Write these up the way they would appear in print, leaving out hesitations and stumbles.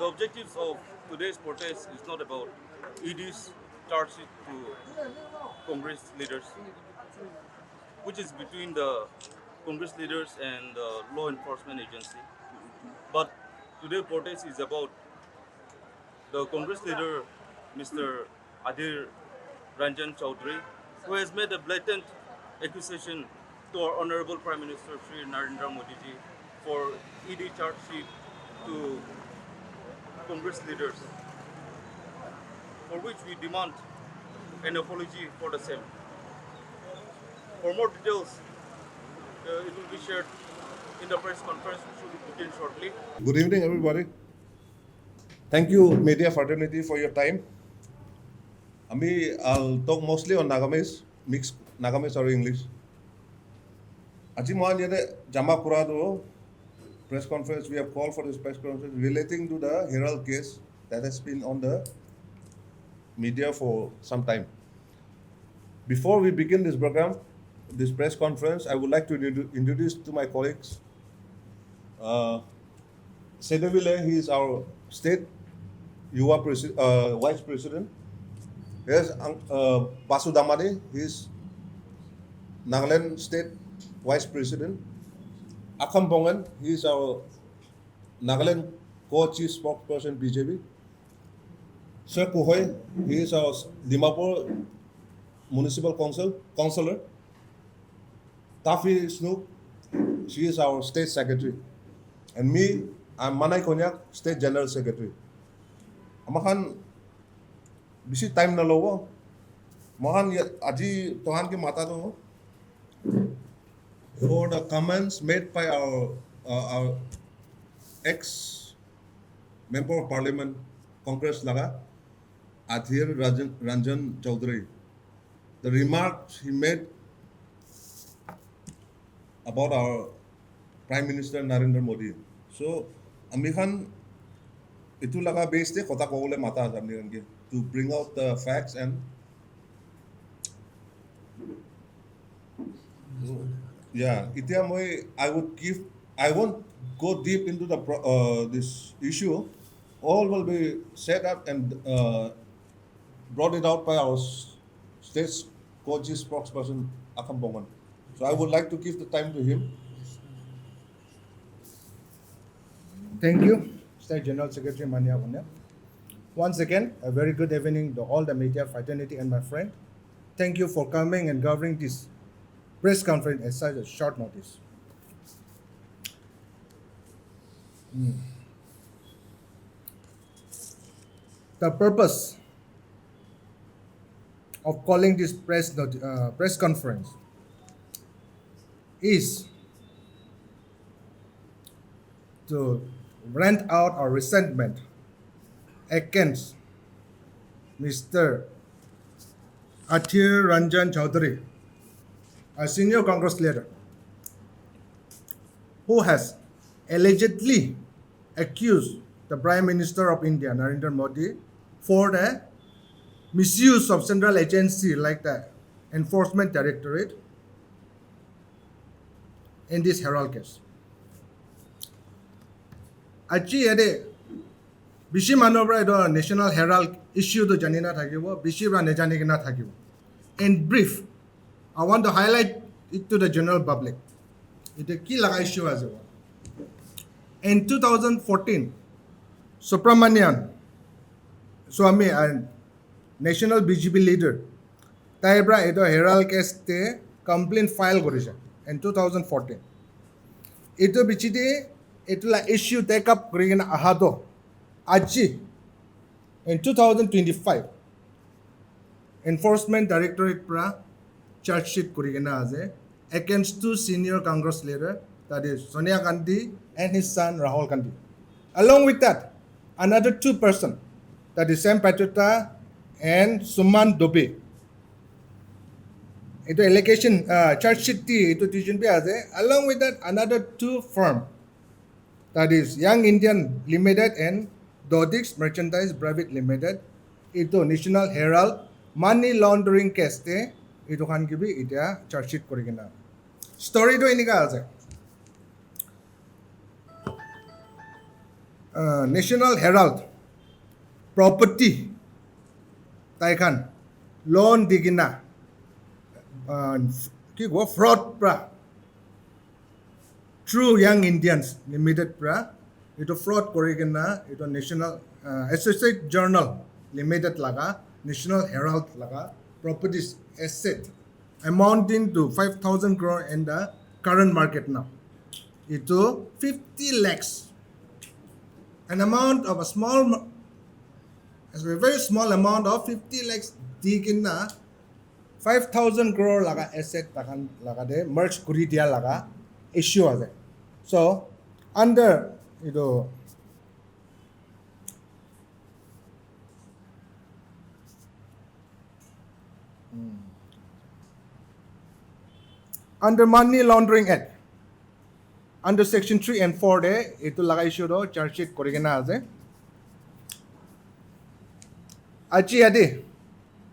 The objectives of today's protest is not about ED's charge sheet to Congress leaders, which is between the Congress leaders and the law enforcement agency. But today's protest is about the Congress leader, Mr. Adhir Ranjan Chowdhury, who has made a blatant accusation to our Honorable Prime Minister Sri Narendra Modi ji for ED charge sheet to Congress leaders, for which we demand an apology for the same. For more details, it will be shared in the press conference which will begin shortly. Good evening, everybody. Thank you, media fraternity, for your time. I'll talk mostly on Nagamese, mixed Nagamese or English. Aji mohan yede jama kura do press conference. We have called for this press conference relating to the Herald case that has been on the media for some time. Before we begin this program, this press conference, I would like to introduce to my colleagues. Sedevile, he is our state vice president. Here's Basu Damani, he is Nagaland state vice president. Akam Bongan, he is our Nagaland co-chief spokesperson BJP. Sir Kuhoy, he is our Dimapur municipal councillor. Tafi Snook, she is our state secretary. And me, I'm Manay Konyak, state general secretary. Amahan bisi time na lowo. Mohan aji tohan ke mata do for the comments made by our ex member of parliament Congress laga Adhir Ranjan Chowdhury. The remarks he made about our Prime Minister Narendra Modi. So, amikhan itu laga base te kota kogole mata amikhan ke to bring out the facts and yeah, itia moi I won't go deep into the this issue. All will be set up and brought it out by our state co-chief spokesperson Akam Bongan. So I would like to give the time to him. Thank you, State General Secretary Manya Punya. Once again, a very good evening to all the media fraternity and my friend. Thank you for coming and covering this press conference at such a short notice. The purpose of calling this press conference is to rant out our resentment against Mr. Adhir Ranjan Chowdhury, a senior Congress leader, who has allegedly accused the Prime Minister of India, Narendra Modi, for the misuse of central agency like the Enforcement Directorate in this Herald case. Aji ede bishi manobra edo National Herald issue to janina thakibo, bishi bra nejani kina thakibo. In brief, I want to highlight it to the general public. Ite ki laga issue aje. In 2014, Subramanian Swamy, a national BJP leader, taibra edo Herald case te complaint file korise in 2014. Ito bichide itula issue take up kurigina ahado aji in 2025 Enforcement Directorate pra charge sheet kurigina aje against two senior Congress leader, that is Sonia Gandhi and his son Rahul Gandhi. Along with that, another two person, that is Sam Patriota and Suman Dobe. Ito allegation charge sheet ti ito tuition bi ase. Along with that, another two firm, that is Young Indian Limited and Dodix Merchandise Private Limited. Ito National Herald money laundering case te ito kan gibi itia charge sheet korigina. Story to inika ase. National Herald property taikan loan digina ki go fraud pra True Young Indians Limited pra ito fraud korigena ito National Associate Journal Limited laga National Herald laga properties asset amounting to 5,000 crore in the current market now. Ito 50 lakhs. An amount of a very small amount of 50 lakhs digina 5,000 crore laga asset takan laga de merge kuri dia laga issue ase. So under ito under Money Laundering Act under section 3 and 4 de ito laga issue do charge sheet korigena ase. Aji ade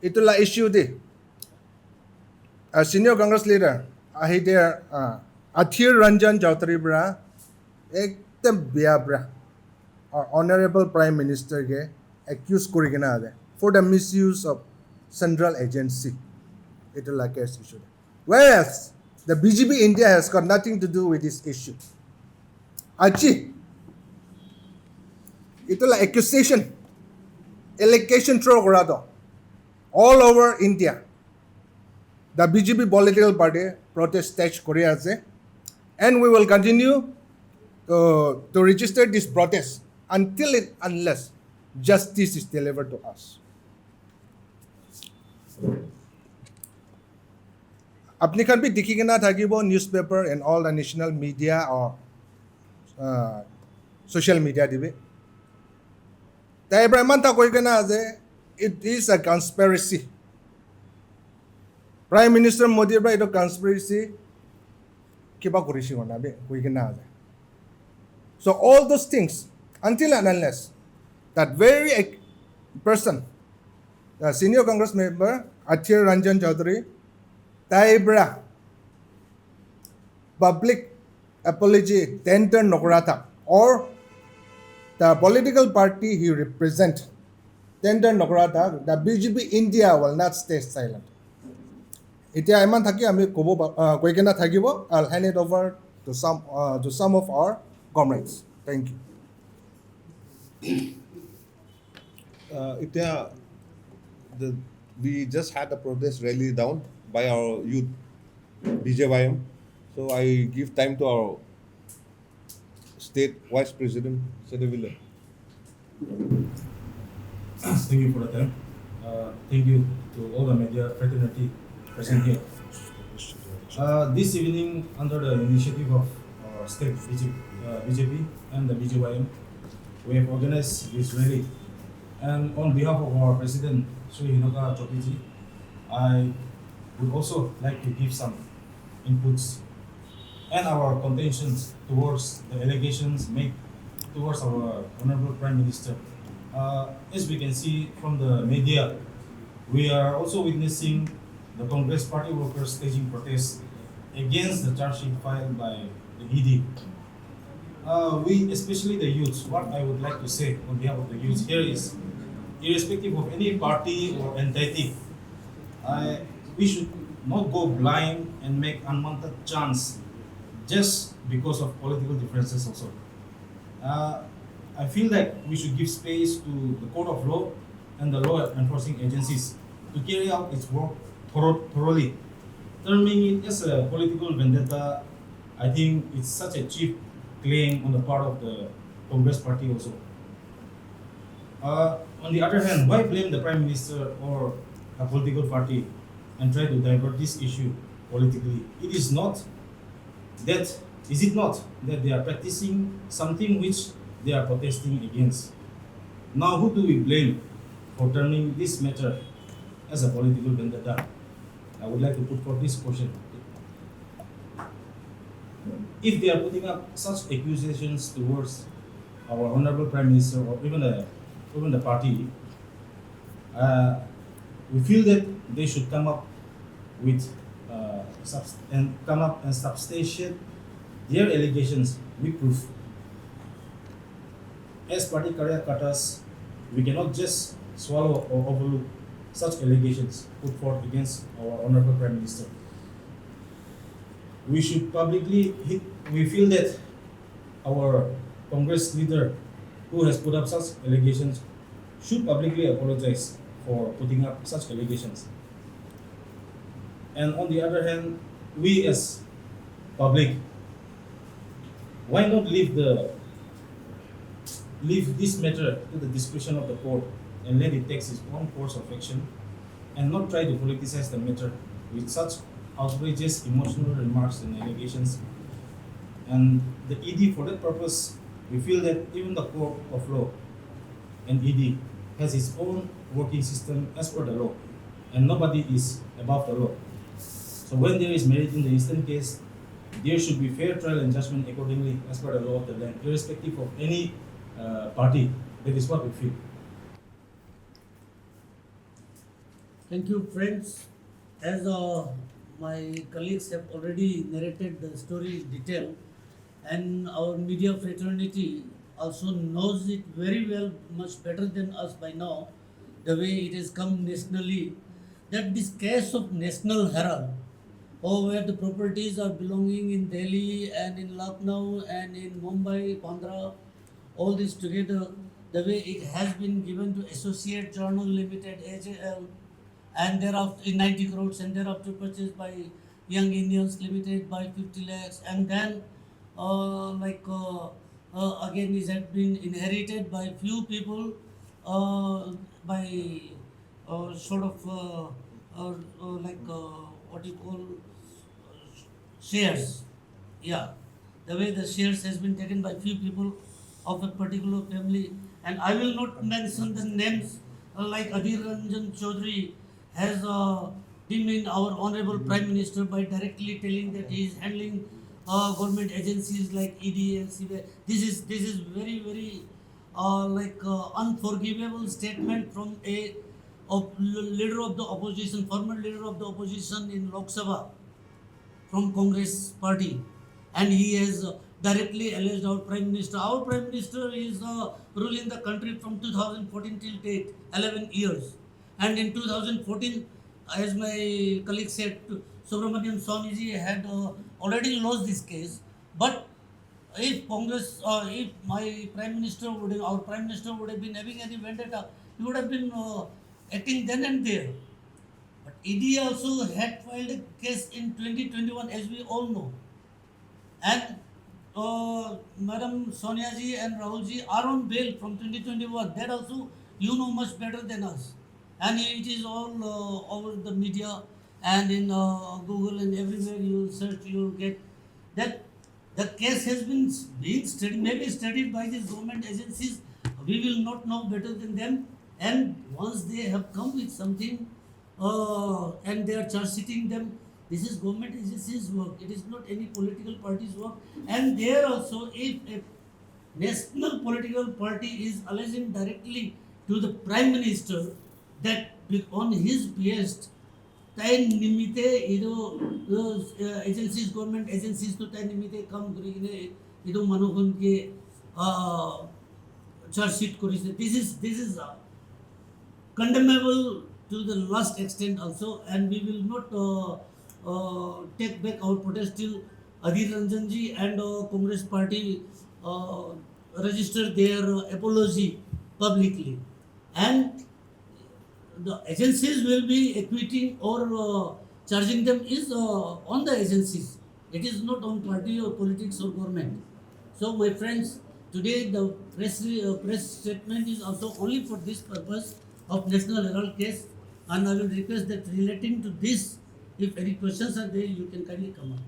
ito la issue de senior Congress leader Adhir Ranjan Chowdhury bra ekdam biya bra our honorable prime minister ke accused korigena ase for the misuse of central agency ito la case issue. Whereas the BJP India has got nothing to do with this issue. Aji ito la accusation allegation throw korado all over India. The BJP political party protest stage Korea ase, and we will continue to register this protest unless justice is delivered to us. Apni khan bhi dikhi na thakibo newspaper and all the national media or social media dibe. Tai Brahman ta koi kana ase it is a conspiracy. Prime Minister Modi bra ito conspiracy kiba kurishi hona be koi kana ase. So all those things until and unless that very person, the senior Congress member Adhir Ranjan Chowdhury, Taibra public apology tender Nograta or the political party he represent tender Nograta, the BJP India will not stay silent. Itia iman thaki ami kobo koikena thakibo. I'll hand it over to some of our comrades. Thank you. We just had a protest rally down by our youth, Bjym. So I give time to our state vice president, Sedevilla. Thank you for the time. Thank you to all the media fraternity present here. This evening, under the initiative of our state BJP and the BJYM, we have organized this rally. And on behalf of our president, Sri Hinoka Chokiji, I would also like to give some inputs and our contentions towards the allegations made towards our Honorable Prime Minister. As we can see from the media, we are also witnessing the Congress party workers staging protests against the charge sheet filed by the ED. We, especially the youths, what I would like to say on behalf of the youths here is, irrespective of any party or entity, we should not go blind and make unwanted chants just because of political differences also. I feel like we should give space to the court of law and the law enforcing agencies to carry out its work thoroughly. Terming it as a political vendetta, I think it's such a cheap claim on the part of the Congress party also. On the other hand, why blame the Prime Minister or a political party and try to divert this issue politically? Is it not that they are practicing something which they are protesting against? Now, who do we blame for turning this matter as a political vendetta? I would like to put forth this question. If they are putting up such accusations towards our Honorable Prime Minister or even the party, we feel that they should come up with and substantiate their allegations with proof. as party career cutters, we cannot just swallow or overlook such allegations put forth against our Honorable Prime Minister. We should we feel that our Congress leader who has put up such allegations should publicly apologize for putting up such allegations. And on the other hand, we as public, why not leave this matter to the discretion of the court and let it take its own course of action and not try to politicize the matter with such outrageous emotional remarks and allegations. And the ED, for that purpose, we feel that even the court of law and ED has its own working system as per the law, and nobody is above the law. So when there is merit in the instant case, there should be fair trial and judgment accordingly as per the law of the land, irrespective of any party. That is what we feel. Thank you, friends. As my colleagues have already narrated the story in detail, and our media fraternity also knows it very well, much better than us by now, the way it has come nationally, that this case of National Herald, where the properties are belonging in Delhi and in Lucknow and in Mumbai, Bandra, all this together, the way it has been given to Associate Journal Limited, AJL, and thereafter in 90 crores, and thereafter purchased by Young Indians Limited by 50 lakhs, and then again it had been inherited by few people by what you call shares. Yeah, the way the shares has been taken by few people of a particular family, and I will not mention the names like Adhir Ranjan Chowdhury has demeaned our Honorable Prime Minister by directly telling that he is handling government agencies like ED and CBI. This is very unforgivable statement from a leader of the opposition, former leader of the opposition in Lok Sabha from Congress party, and he has directly alleged our Prime Minister. Our Prime Minister is ruling the country from 2014 till date, 11 years. And in 2014, as my colleague said, Subramanian Swamiji had already lost this case. But if Congress, if my Prime Minister our Prime Minister would have been having any vendetta, he would have been acting then and there. But ED also had filed a case in 2021, as we all know. And Madam Sonia ji and Rahul ji are on bail from 2021. That also you know much better than us. And it is all over the media and in Google and everywhere you will search, you will get that the case has been being studied, maybe studied by these government agencies. We will not know better than them. And once they have come with something and they are charge sheeting them, this is government agencies' work. It is not any political party's work. And there also, if a national political party is alleging directly to the Prime Minister that on his behest, tai nimite agencies, government agencies to tai nimite kam karikine ido manohon ke charge sheet korise. This is condemnable to the last extent also, and we will not take back our protest till Adhir Ranjan ji and Congress party register their apology publicly, and the agencies will be acquitting or charging them is on the agencies. It is not on party or politics or government. So my friends, today the press statement is also only for this purpose of National Herald case, and I will request that relating to this, if any questions are there, you can kindly come up.